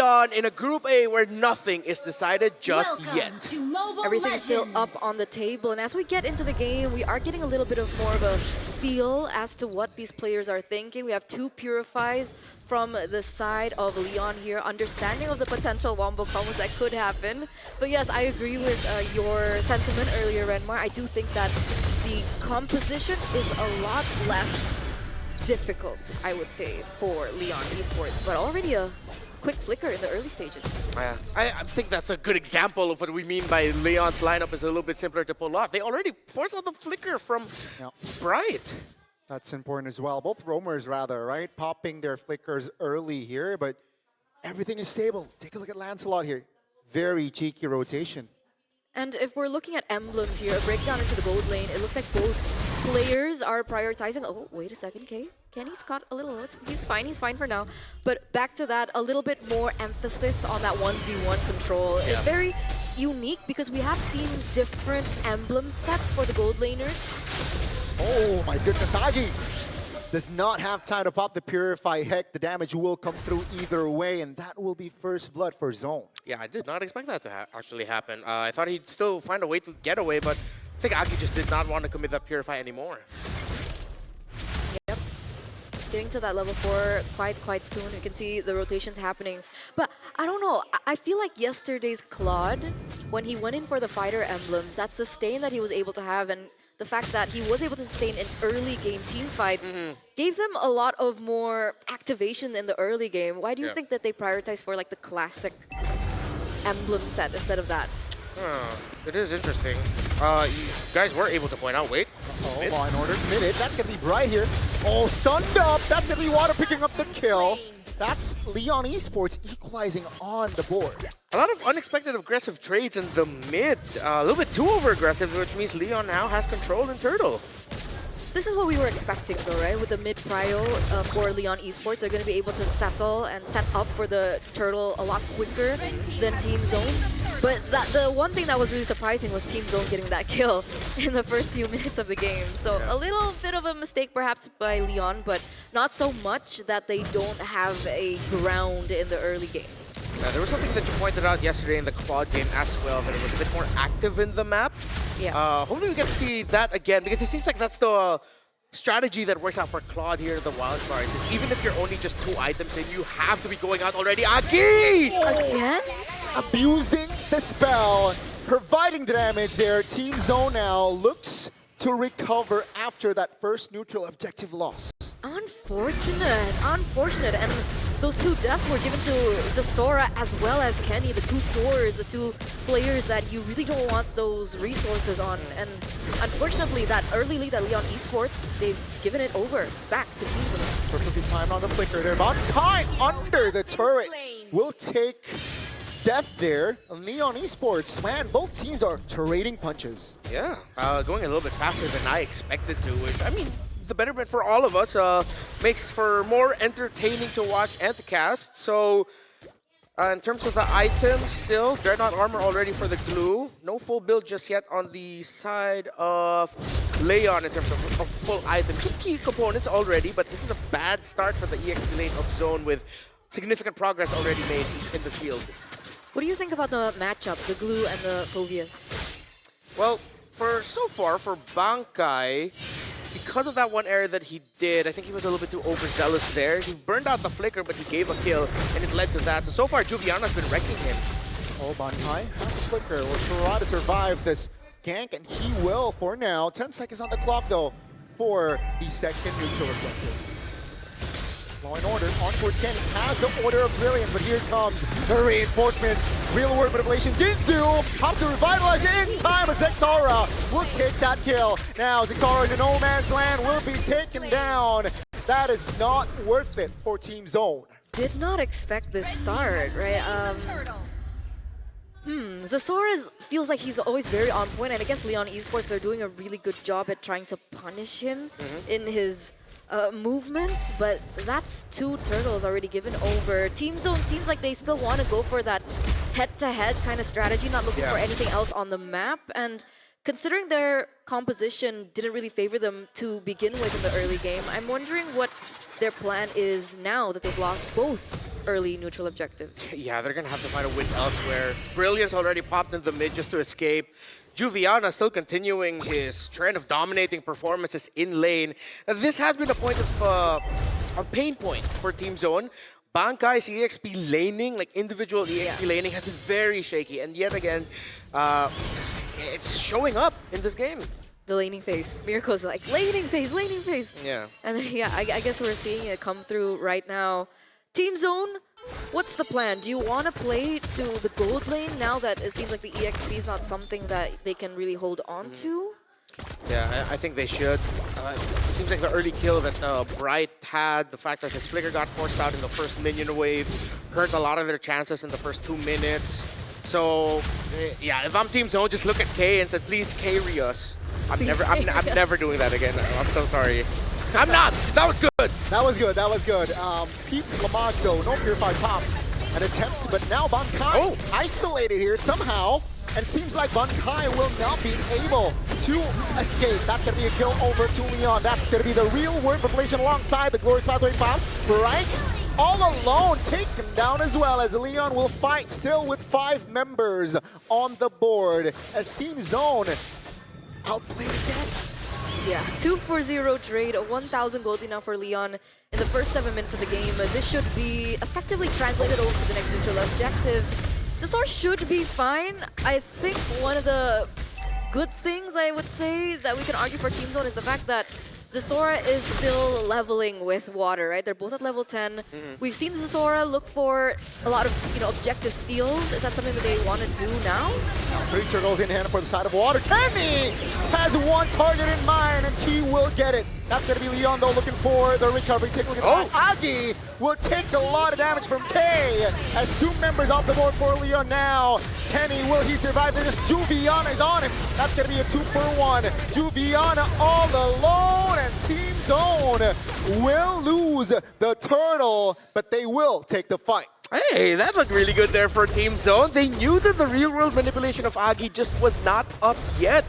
Leon in a Group A where nothing is decided just yet. Everything is still up on the table, and as we get into the game, we are getting a little bit of more of a feel as to what these players are thinking. We have two Purifies from the side of Leon here, understanding of the potential wombo combos that could happen. But yes, I agree with your sentiment earlier, Renmar. I do think that the composition is a lot less difficult, I would say, for Leon Esports, but already a quick flicker in the early stages. I think that's a good example of what we mean by Leon's lineup is a little bit simpler to pull off. They already forced out the flicker from Bright. That's important as well. Both roamers, rather, right? Popping their flickers early here, but everything is stable. Take a look at Lancelot here. Very cheeky rotation. And if we're looking at emblems here, a breakdown into the gold lane, it looks like both players are prioritizing. Oh, wait a second, Kenny's got a little, he's fine for now. But back to that, a little bit more emphasis on that 1v1 control. Yeah. It's very unique because we have seen different emblem sets for the gold laners. Oh my goodness, Agi does not have time to pop the Purify. Heck, the damage will come through either way, and that will be first blood for Zone. Yeah, I did not expect that to actually happen. I thought he'd still find a way to get away, but I think Aki just did not want to commit that Purify anymore. Yep. Getting to that level 4 quite soon. You can see the rotations happening. But I don't know, I feel like yesterday's Claude, when he went in for the fighter emblems, that sustain that he was able to have, and the fact that he was able to sustain in early game team fights gave them a lot of more activation in the early game. Why do you think that they prioritize for like the classic emblem set instead of that? It is interesting. You guys were able to point out, wait. Law and Order committed. That's going to be Bright here. Oh, stunned up. That's going to be Water picking up the kill. That's Leon Esports equalizing on the board. A lot of unexpected aggressive trades in the mid. A little bit too over-aggressive, which means Leon now has control in Turtle. This is what we were expecting though, right? With the mid-prio for Leon Esports, they're going to be able to settle and set up for the Turtle a lot quicker than Team Zone. But the one thing that was really surprising was Team Zone getting that kill in the first few minutes of the game. So a little bit of a mistake perhaps by Leon, but not so much that they don't have a ground in the early game. There was something that you pointed out yesterday in the quad game as well, that it was a bit more active in the map. Yeah. Hopefully we get to see that again, because it seems like that's the strategy that works out for Claude here in the wildcards. Is even if you're only just 2 items in, you have to be going out already. Agi! Again? Abusing the spell, providing the damage there. Team Zone now looks to recover after that first neutral objective loss. Unfortunate. And those 2 deaths were given to Zasora as well as Kenny, the 2 cores, the 2 players that you really don't want those resources on. And unfortunately, that early lead at Leon Esports, they've given it over back to Team Zone. Perfectly timed on the flicker there. Mankind under the turret will take death there. Leon Esports, man, both teams are trading punches. Yeah, going a little bit faster than I expected to, which, I mean, the betterment for all of us makes for more entertaining to watch and to cast. So in terms of the items, still Dreadnought armor already for the glue. No full build just yet on the side of Leon in terms of full items. Some key components already, but this is a bad start for the EXP lane of Zone with significant progress already made in the field. What do you think about the matchup, the glue and the Phobias? Well, so far for Bankai, because of that one error that he did, I think he was a little bit too overzealous there. He burned out the flicker, but he gave a kill, and it led to that. So far, Juviana's been wrecking him. Oh, Bankai has a flicker. Will try to survive this gank, and he will for now. 10 seconds on the clock, though, for the second neutral objective. Law and Order on towards Kenny, has the Order of Brilliance, but here comes the reinforcements. Real Word Manipulation. Jinzu pops to revitalize it in time, but Zexara will take that kill. Now Zexara into no man's land will be taken down. That is not worth it for Team Zone. Did not expect this start, right? Zasora feels like he's always very on point, and I guess Leon Esports are doing a really good job at trying to punish him in his movements, but that's 2 turtles already given over. Team Zone seems like they still want to go for that head-to-head kind of strategy, not looking for anything else on the map. And considering their composition didn't really favor them to begin with in the early game, I'm wondering what their plan is now that they've lost both early neutral objective. Yeah, they're gonna have to find a win elsewhere. Brilliance already popped in the mid just to escape. Juviana still continuing his trend of dominating performances in lane. This has been a point of a pain point for Team Zone. Bankai's EXP laning, like individual EXP laning, has been very shaky, and yet again, it's showing up in this game. The laning phase. Mirko's like, laning phase, laning phase. Yeah. And yeah, I guess we're seeing it come through right now. Team Zone, what's the plan? Do you want to play to the gold lane now that it seems like the EXP is not something that they can really hold on to? Yeah, I think they should. It seems like the early kill that Bright had, the fact that his flicker got forced out in the first minion wave, hurt a lot of their chances in the first 2 minutes. So, yeah, if I'm Team Zone, just look at K and said, please carry us. I'm never doing that again. I'm so sorry. I'm not. That was good. That was good. That was good. Peep Lamage though, no Purify top. An attempt, but now Bankai isolated here somehow. And seems like Bankai will not be able to escape. That's going to be a kill over to Leon. That's going to be the real word population alongside the Glorious Pathway Foul. Bright all alone, taken down as well as Leon will fight still with 5 members on the board as Team Zone outplayed again. Yeah, 2-4-0 trade, 1,000 gold now for Leon in the first 7 minutes of the game. This should be effectively translated over to the next neutral objective. Zesora should be fine. I think one of the good things I would say that we can argue for Team Zone is the fact that Zesora is still leveling with water, right? They're both at level 10. We've seen Zesora look for a lot of, objective steals. Is that something that they want to do now? 3 turtles in hand for the side of water. Kenny has one target in mind, and he will get it. That's going to be Leon, though, looking for the recovery. Take a look at that. Agi will take a lot of damage from K as 2 members off the board for Leon now. Kenny, will he survive this? Juviana is on him. That's going to be a 2-for-1. Juviana all alone, and Team Zone will lose the turtle, but they will take the fight. Hey, that looked really good there for Team Zone. They knew that the real-world manipulation of Agi just was not up yet,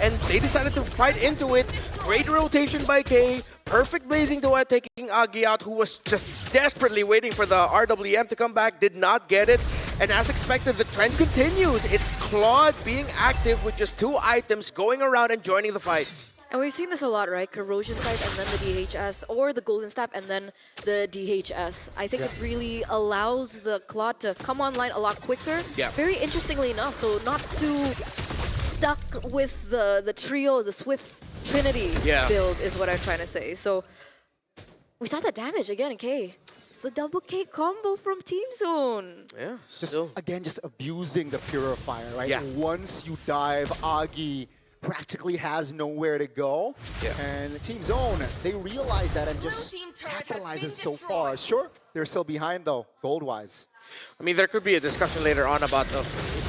and they decided to fight into it. Great rotation by K, perfect blazing duet taking Agi out, who was just desperately waiting for the RWM to come back, did not get it. And as expected, the trend continues. It's Claude being active with just 2 items, going around and joining the fights. And we've seen this a lot, right? Corrosion Sight and then the DHS, or the Golden Staff and then the DHS. I think it really allows the Claude to come online a lot quicker. Yeah. Very interestingly enough, so not too stuck with the trio, the Swift Trinity build is what I'm trying to say. So we saw that damage again in K. It's the double K combo from Team Zone. Yeah, Just abusing the Purifier, right? Yeah. Once you dive, Agi practically has nowhere to go. Yeah. And Team Zone, they realize that and just capitalizes so far. Sure, they're still behind though, gold-wise. I mean, there could be a discussion later on about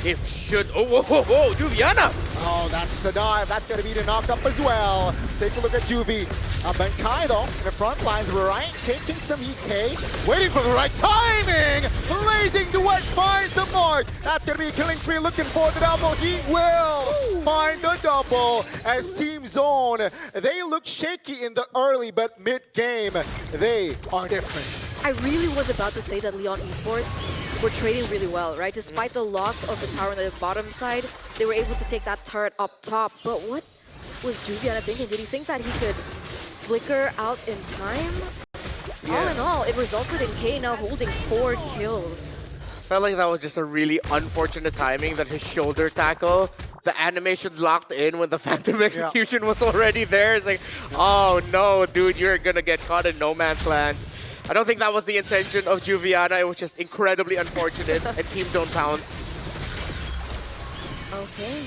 if should... Oh, whoa, whoa, whoa, Juviana! Oh, that's a dive. That's going to be the knock up as well. Take a look at Juvie. Bankai, though, in the front lines, right? Taking some EK. Waiting for the right timing. Blazing duet finds the mark. That's going to be a killing spree. Looking for the double. He will find the double as Team Zone. They look shaky in the early, but mid-game, they are different. I really was about to say that Leon Esports were trading really well, right? Despite the loss of the tower on the bottom side, they were able to take that turret up top. But what was Juviana thinking? Did he think that he could flicker out in time? Yeah. All in all, it resulted in K now holding 4 kills. Felt like that was just a really unfortunate timing that his shoulder tackle, the animation locked in when the Phantom Execution was already there. It's like, oh no, dude, you're gonna get caught in no man's land. I don't think that was the intention of Juviana. It was just incredibly unfortunate, and Team Zone pounced. Okay.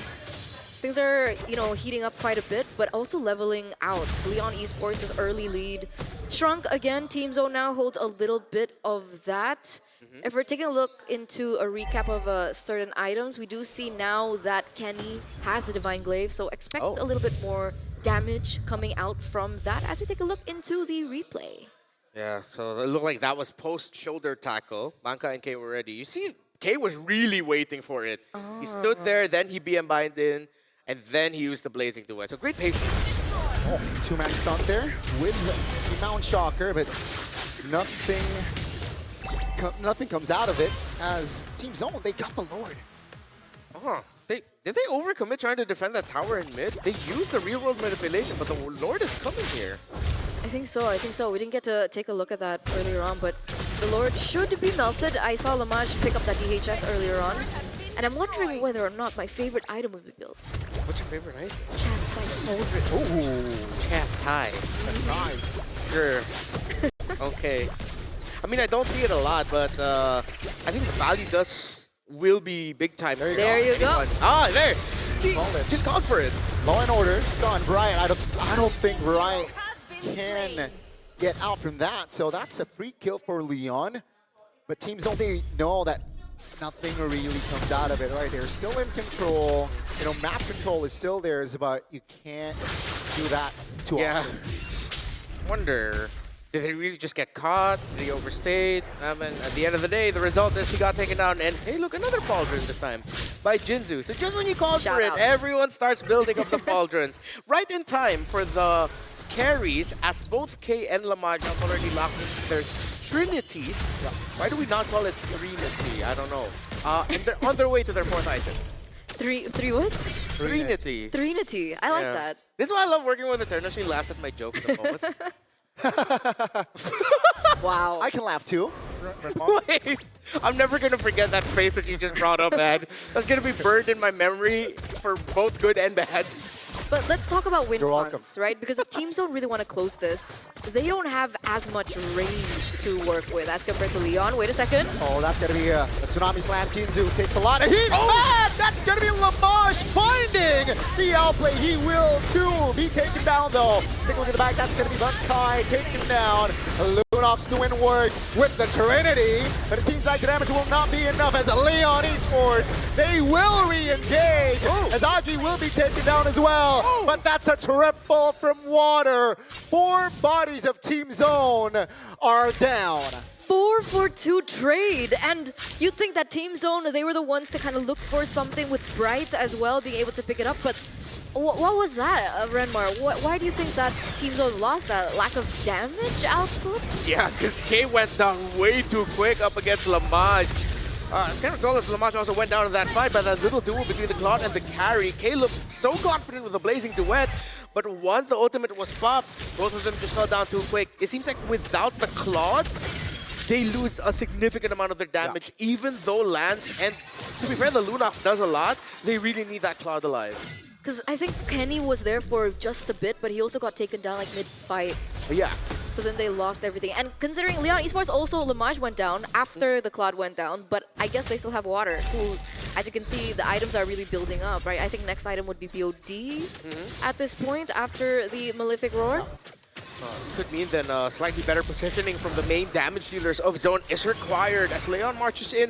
Things are, heating up quite a bit, but also leveling out. Leon Esports' early lead shrunk again. Team Zone now holds a little bit of that. If we're taking a look into a recap of certain items, we do see now that Kenny has the Divine Glaive, so expect a little bit more damage coming out from that as we take a look into the replay. Yeah, so it looked like that was post-shoulder tackle. Bankai and K were ready. You see, K was really waiting for it. He stood there, then he BM bind in, and then he used the Blazing Duet. So great patience. Oh, 2-man stunt there with the Mount Shocker, but nothing nothing comes out of it as Team Zone, they got the Lord. Uh-huh. Did they overcommit trying to defend that tower in mid? They used the real world manipulation, but the Lord is coming here. I think so. We didn't get to take a look at that earlier on, but the Lord should be melted. I saw Lamage pick up that DHS earlier on, and I'm wondering whether or not my favorite item would be built. What's your favorite item? Chastise Pauldron. Ooh, chastise. That's nice. Sure. Okay. I mean, I don't see it a lot, but I think the value will be big time. There you go. Ah, there. See, Called it. just called for it. Law and Order, stun, Brian. I don't think Brian can get out from that. So that's a free kill for Leon. But Team Zone, they know that nothing really comes out of it, right? They're still in control. You know, map control is still theirs, but you can't do that too often. Wonder, did he really just get caught? Did he overstayed? And at the end of the day, the result is he got taken down. And hey, look, another pauldron this time by Jinzu. So just when you called for it, everyone starts building up the pauldrons. Right in time for the carries, as both K and Lamage have already locked into their trinities. Why do we not call it trinity? I don't know. And they're on their way to their fourth item. Three what? Trinity. Trinity. I like that. This is why I love working with Eterna. She laughs at my jokes the most. Wow. I can laugh too. Wait, I'm never gonna forget that face that you just brought up, man. That's gonna be burned in my memory for both good and bad. But let's talk about win You're welcome. cons, right? Because if Team Zone really want to close this, they don't have as much range to work with as compared to Leon. Wait a second. Oh, that's going to be a Tsunami Slam. Jinzu takes a lot of heat. Oh. And that's going to be Lamage finding the outplay. He will, too, be taken down, though. Take a look at the back. That's going to be Bunkai taken down. Lunox doing work with the Trinity. But it seems like the damage will not be enough as Leon Esports, they will re-engage. As Agi will be taken down as well. But that's a triple from Water. 4 bodies of Team Zone are down. 4-for-2 trade, and you'd think that Team Zone, they were the ones to kind of look for something with Bright as well, being able to pick it up, but what was that, Renmar? Why do you think that Team Zone lost that? Lack of damage output? Yeah, because K went down way too quick up against Lamage. I can't recall if Lamage also went down in that fight, but that little duel between the Claude and the carry. K looked so confident with the Blazing Duet, but once the ultimate was popped, both of them just fell down too quick. It seems like without the Claude, they lose a significant amount of their damage, even though Lance, and to be fair, the Lunox does a lot, they really need that Claude alive. Because I think Kenny was there for just a bit, but he also got taken down like mid-fight. Yeah. So then they lost everything. And considering Leon Esports also, Lamage went down after the Claude went down, but I guess they still have Water, who, as you can see, the items are really building up, right? I think next item would be BOD at this point after the Malefic Roar. Could mean then slightly better positioning from the main damage dealers of Zone is required as Leon marches in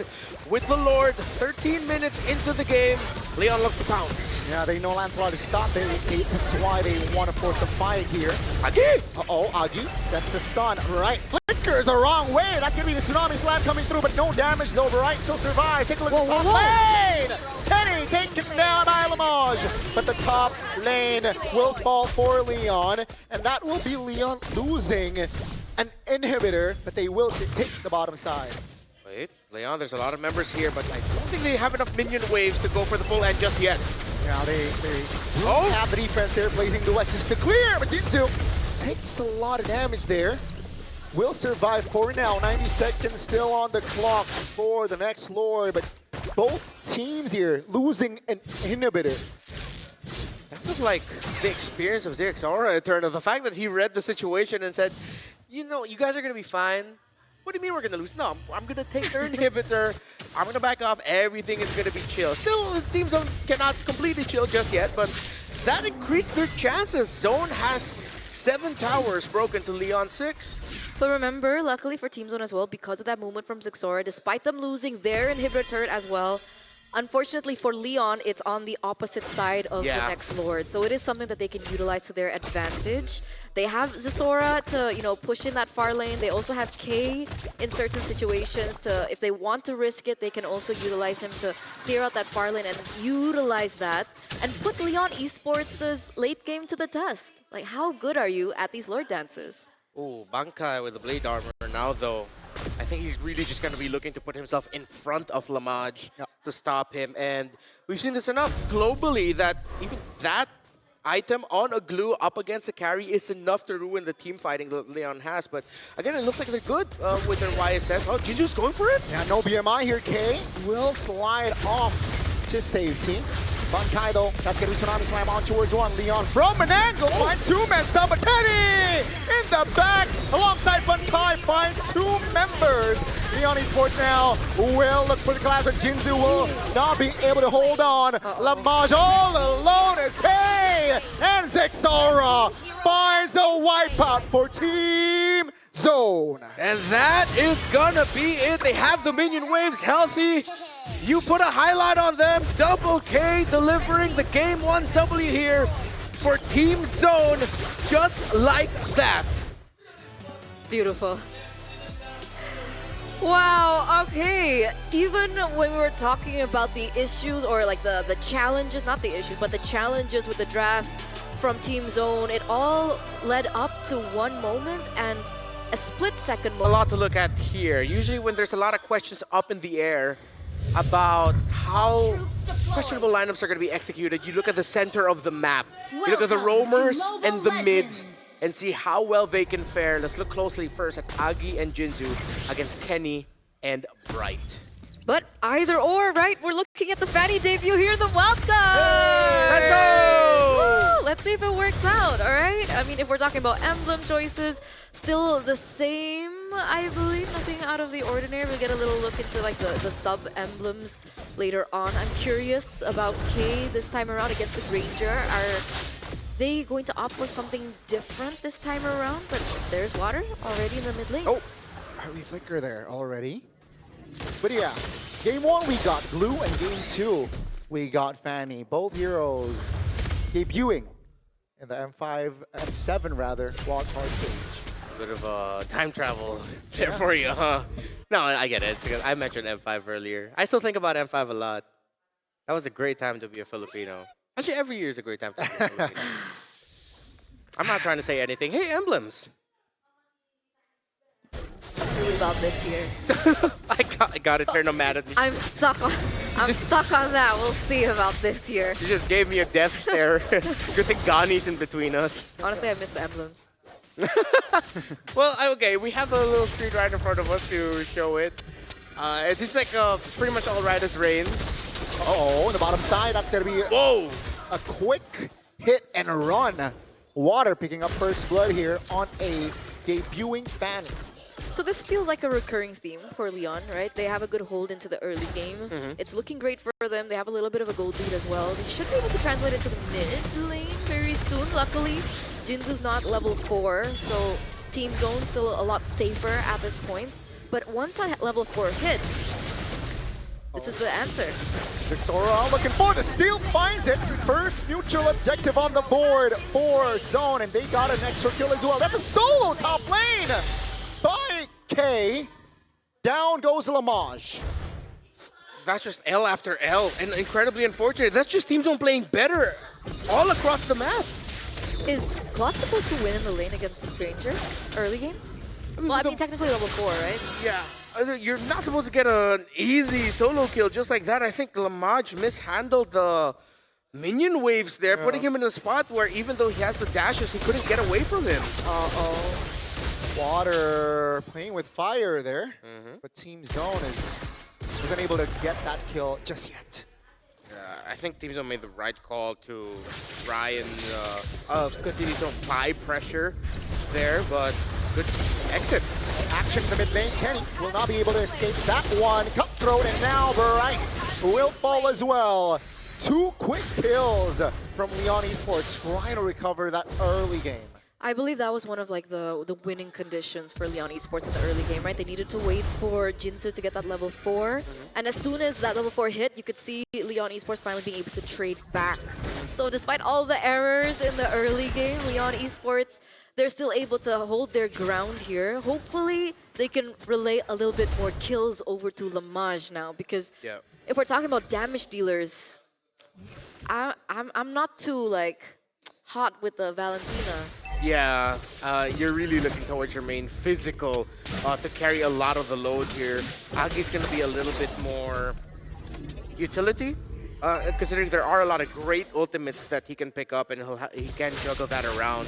with the Lord. 13 minutes into the game, Leon looks to pounce. Yeah, they know Lancelot is stopped. That's why they want to force a fight here. Agi! Uh-oh, Agi. That's the stun. Right. Flickers the wrong way. That's going to be the Tsunami Slam coming through, but no damage though. Bright still survives. Take a look at the top lane. Kenny taken down by Lamage. But the top lane will fall for Leon, and that will be Leon losing an inhibitor, but they will take the bottom side. Wait, Leon, there's a lot of members here, but I don't think they have enough minion waves to go for the full end just yet. Yeah, they have the defense there, Blazing Duet just to clear, but Jinzu takes a lot of damage there. Will survive for now. 90 seconds still on the clock for the next Lord, but both teams here losing an inhibitor. That was like the experience of Xerx's Aura Eterna. The fact that he read the situation and said, you know, you guys are going to be fine. What do you mean we're going to lose? No, I'm going to take their inhibitor. I'm going to back off. Everything is going to be chill. Still, Team Zone cannot completely chill just yet, but that increased their chances. Zone has 7 towers broken to Leon 6. But remember, luckily for Team Zone as well, because of that movement from Zixora, despite them losing their inhibitor turret as well, unfortunately for Leon, it's on the opposite side of the next Lord. So it is something that they can utilize to their advantage. They have Zixora to, you know, push in that far lane. They also have K in certain situations to, if they want to risk it, they can also utilize him to clear out that far lane and utilize that and put Leon Esports' late game to the test. Like, how good are you at these Lord dances? Oh, Bankai with the blade armor now, though. I think he's really just going to be looking to put himself in front of Lamaj to stop him. And we've seen this enough globally that even that item on a glue up against a carry is enough to ruin the team fighting that Leon has. But again, it looks like they're good with their YSS. Oh, Jinju's going for it? Yeah, no BMI here. K will slide off to safety. Bunkai though, that's gonna be Tsunami Slam on towards one. Leon from an angle finds two men. Sabatini in the back alongside Bunkai finds two members. Leon Esports now will look for the collapse, but Jinzu will not be able to hold on. Lamaj all alone as K and Zexora finds a wipeout for Team Zone. And that is gonna be it. They have the minion waves healthy. You put a highlight on them. Double K delivering the game 1 W here for Team Zone, just like that. Beautiful. Wow, okay. Even when we were talking about the issues or like the challenges, not the issues, but the challenges with the drafts from Team Zone, it all led up to one moment and a split-second moment. A lot to look at here. Usually when there's a lot of questions up in the air about how questionable lineups are going to be executed, you look at the center of the map. You look at the roamers and the mids and see how well they can fare. Let's look closely first at Agi and Jinzu against Kenny and Bright. But either or, right? We're looking at the Fanny debut here in the wild card. Hey, let's go! Woo! Let's see if it works out, all right? I mean, if we're talking about emblem choices, still the same, I believe. Nothing out of the ordinary. We'll get a little look into like the sub-emblems later on. I'm curious about K this time around against the Granger. Are they going to opt for something different this time around? But there's water already in the mid lane. Oh, early flicker there already. But yeah, game 1 we got Glue and game 2 we got Fanny. Both heroes debuting in the M7 rather, wildcard stage. A bit of time travel there for you, huh? No, I get it. Because I mentioned M5 earlier. I still think about M5 a lot. That was a great time to be a Filipino. Actually, every year is a great time to be a Filipino. I'm not trying to say anything. Hey, emblems. See about this year. I got it. Turn mad at me. I'm stuck on that. We'll see about this year. You just gave me a death stare. Good thing Gani's in between us. Honestly, I miss the emblems. Well, okay, we have a little screen right in front of us to show it. It seems like pretty much all Riders reign. Uh-oh, on the bottom side, that's going to be Whoa! a quick hit and run. Water picking up first blood here on a debuting Fanny. So this feels like a recurring theme for Leon, right? They have a good hold into the early game. It's looking great for them. They have a little bit of a gold lead as well. They should be able to translate it to the mid lane very soon. Luckily, Jinzu's not level 4, so Team Zone's still a lot safer at this point. But once that level 4 hits, this is the answer. Zexora looking for the steal, finds it. First neutral objective on the board for Zone, and they got an extra kill as well. That's a solo top lane by K. Down goes Lamaj. That's just L after L, and incredibly unfortunate. That's just Team Zone playing better all across the map. Is Glot supposed to win in the lane against Stranger early game? Well, I mean, technically level 4, right? Yeah. You're not supposed to get an easy solo kill just like that. I think Lamaj mishandled the minion waves there, putting him in a spot where even though he has the dashes, he couldn't get away from him. Uh-oh. Water playing with fire there, but Team Zone wasn't able to get that kill just yet. I think Team Zone made the right call to try and continue to apply pressure there, but good exit. Action in the mid lane. Kenny will not be able to escape that one. Cutthroat, and now Bright will fall as well. 2 quick kills from Leon Esports trying to recover that early game. I believe that was one of like the winning conditions for Leon Esports in the early game, right? They needed to wait for Jinzu to get that level 4. And as soon as that level 4 hit, you could see Leon Esports finally being able to trade back. So despite all the errors in the early game, Leon Esports, they're still able to hold their ground here. Hopefully, they can relay a little bit more kills over to Lamaj now, because if we're talking about damage dealers, I'm not too like hot with the Valentina. Yeah, you're really looking towards your main physical to carry a lot of the load here. Agi's going to be a little bit more utility, considering there are a lot of great ultimates that he can pick up and he can juggle that around.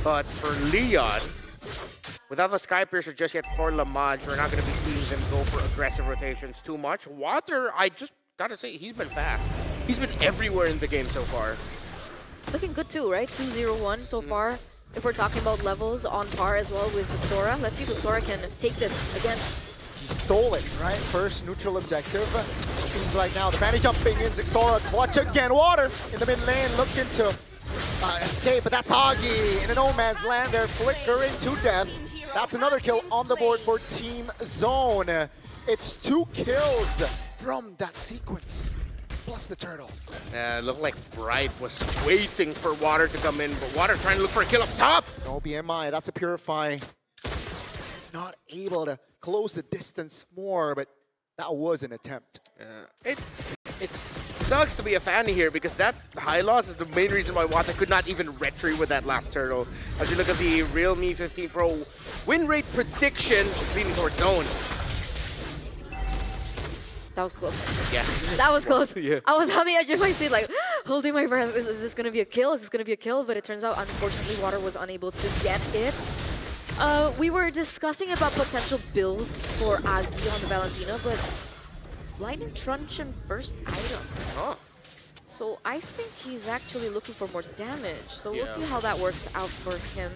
But for Leon, without the Sky Piercer just yet for Lamage, we're not going to be seeing them go for aggressive rotations too much. Water, I just got to say, he's been fast. He's been everywhere in the game so far. Looking good too, right? 2-0-1 so far. If we're talking about levels, on par as well with Zixora. Let's see if Zixora can take this again. He stole it, right? First neutral objective. Seems like now the Fanny jumping in. Zixora clutch again. Water in the mid lane looking to escape, but that's Agi in a no man's land there, flickering to death. That's another kill on the board for Team Zone. It's 2 kills from that sequence, plus the turtle. It looked like Bright was waiting for Water to come in, but Water trying to look for a kill up top. No BMI, that's a Purify. Not able to close the distance more, but that was an attempt. It sucks to be a fan here because that high loss is the main reason why Wata could not even retry with that last turtle. As you look at the Realme 15 Pro win rate prediction, it's leaning towards Zone. That was close. Yeah. That was close. Yeah. I was on the edge of my seat, like, holding my breath. Is this going to be a kill? Is this going to be a kill? But it turns out, unfortunately, Water was unable to get it. We were discussing about potential builds for Agi on the Valentina, but Blinding Truncheon first item. Oh. So I think he's actually looking for more damage. So we'll Yeah. see how that works out for him.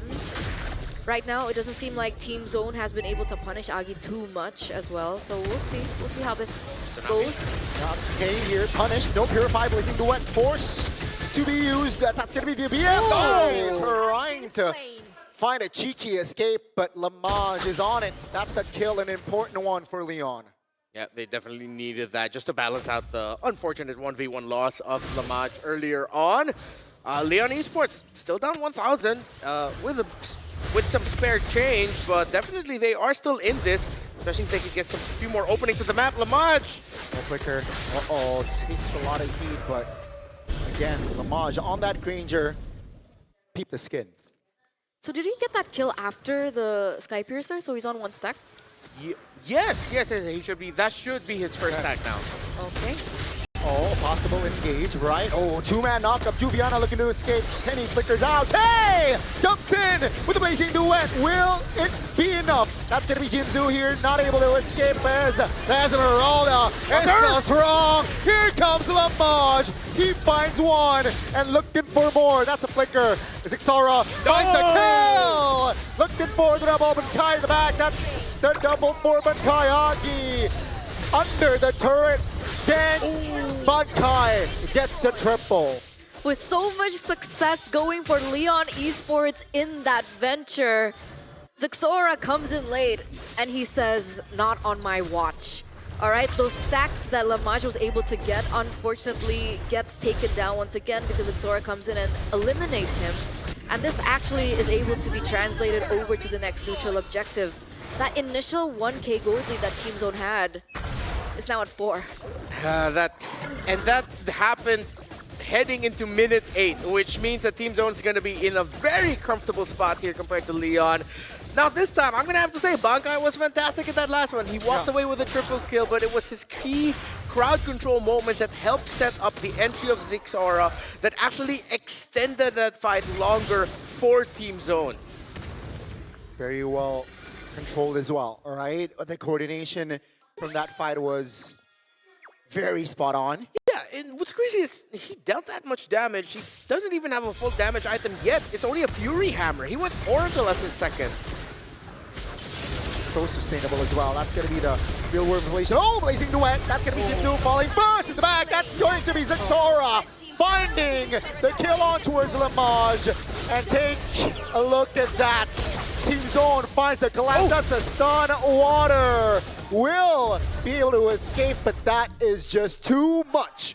Right now, it doesn't seem like Team Zone has been able to punish Agi too much as well. So we'll see. We'll see how this goes. Okay, here, punished. No Purify, Blazing Duet forced to be used. That's going to be the BM. Oh. Trying to find a cheeky escape, but Lamage is on it. That's a kill, an important one for Leon. Yeah, they definitely needed that just to balance out the unfortunate 1v1 loss of Lamage earlier on. Leon Esports still down 1,000 with some spare change, but definitely they are still in this, especially if they could get some few more openings to the map. Lamage! No flicker. Uh-oh, takes a lot of heat, but again, Lamage on that Granger. Peep the skin. So did he get that kill after the Sky Piercer? So he's on 1 stack? Yes, he should be. That should be his first stack now. Okay. Oh, possible engage, right? Oh, 2-man knockup. Juviana looking to escape. Kenny flickers out. Hey! Jumps in with the Blazing Duet. Will it be enough? That's going to be Jinzu here, not able to escape as Esmeralda is wrong. Here comes Lamage. He finds one and looking for more. That's a flicker. Zixora finds the kill. Looking for the double, but Kai in the back. That's the double for Bankai Agi. Under the turret. Bankai gets the triple. With so much success going for Leon Esports in that venture, Zixora comes in late and he says, not on my watch. All right, those stacks that Lamage was able to get, unfortunately, gets taken down once again because Zixora comes in and eliminates him. And this actually is able to be translated over to the next neutral objective. That initial 1k gold lead that Team Zone had is now at 4. That happened heading into minute 8, which means that Team Zone is going to be in a very comfortable spot here compared to Leon. Now this time, I'm going to have to say Bankai was fantastic in that last one. He walked away with a triple kill, but it was his key crowd control moments that helped set up the entry of Zixora that actually extended that fight longer for Team Zone. Very well controlled as well, all right? The coordination from that fight was very spot on. Yeah, and what's crazy is he dealt that much damage. He doesn't even have a full damage item yet. It's only a Fury Hammer. He went Oracle as his second. So sustainable as well. That's going to be the real world relation. Oh, Blazing Duet. That's going to be Jinzu falling first in the back. That's going to be Zixora finding the kill on towards Lamage. And take a look at that. Team Zone finds a collapse. That's a stun. Water will be able to escape, but that is just too much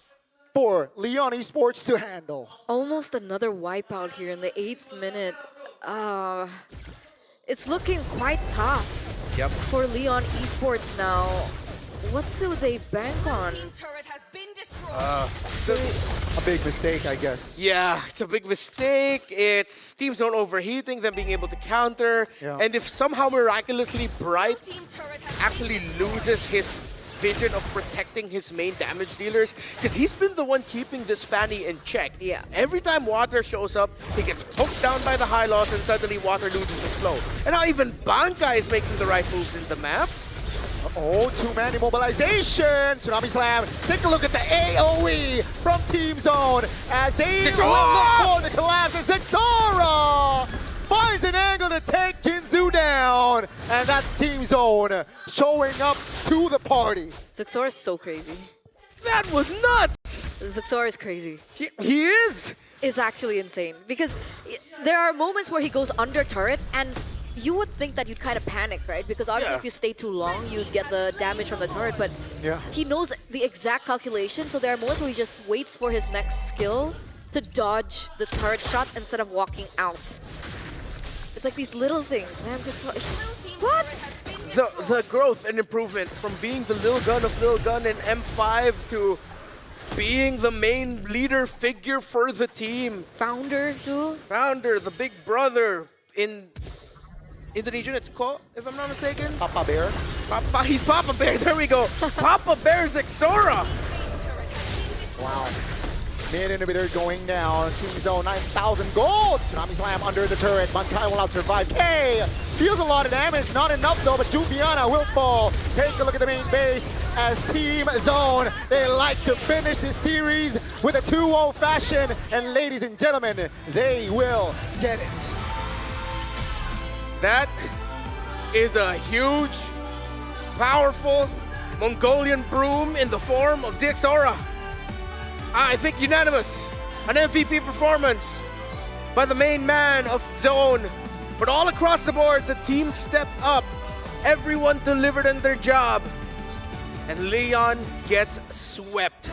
for Leon Esports to handle. Almost another wipeout here in the 8th minute. It's looking quite tough for Leon Esports now. What do they bank on? A big mistake, I guess. Yeah, it's a big mistake. It's Team Zone overheating, them being able to counter. Yeah. And if somehow miraculously Bright actually loses his vision of protecting his main damage dealers, because he's been the one keeping this Fanny in check. Yeah. Every time Water shows up, he gets poked down by the high loss and suddenly Water loses his flow. And now even Bankai is making the right moves in the map. Oh, two-man immobilization. Tsunami Slam. Take a look at the AoE from Team Zone as they look for the collapse. And Zexora finds an angle to take Kinzu down. And that's Team Zone showing up to the party. Zexora is so crazy. That was nuts! Zexora is crazy. He is! It's actually insane because there are moments where he goes under turret and you would think that you'd kind of panic, right? Because obviously Yeah. if you stay too long, you'd get the damage from the turret, but Yeah. he knows the exact calculation, so there are moments where he just waits for his next skill to dodge the turret shot instead of walking out. It's like these little things, man. What? The growth and improvement from being the Lil Gun of Lil Gun in M5 to being the main leader figure for the team. Founder, too? Founder, the big brother in Indonesian, it's called, if I'm not mistaken. Papa Bear. He's Papa Bear, there we go. Papa Bear Zexora. Wow. Mid inhibitor going down. Team Zone 9,000 gold. Tsunami Slam under the turret. Bankai will out survive. K feels a lot of damage. Not enough though, but Juviana will fall. Take a look at the main base as Team Zone. They like to finish this series with a 2-0 fashion. And ladies and gentlemen, they will get it. That is a huge, powerful Mongolian broom in the form of Zexora. I think unanimous. An MVP performance by the main man of Zone. But all across the board, the team stepped up. Everyone delivered on their job. And Leon gets swept.